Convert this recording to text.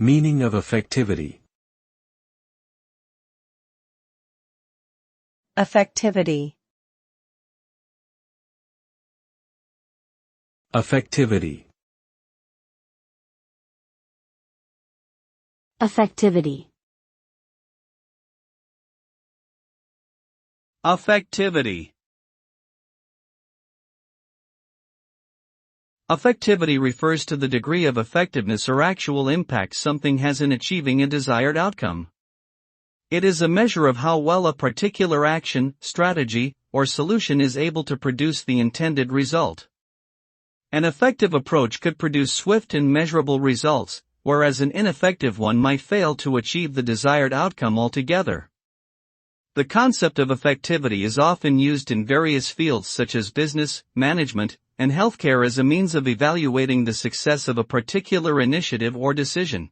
Meaning of effectivity. Effectivity. Effectivity. Effectivity. Effectivity. Effectivity refers to the degree of effectiveness or actual impact something has in achieving a desired outcome. It is a measure of how well a particular action, strategy, or solution is able to produce the intended result. An effective approach could produce swift and measurable results, whereas an ineffective one might fail to achieve the desired outcome altogether. The concept of effectivity is often used in various fields such as business, management, and healthcare as a means of evaluating the success of a particular initiative or decision.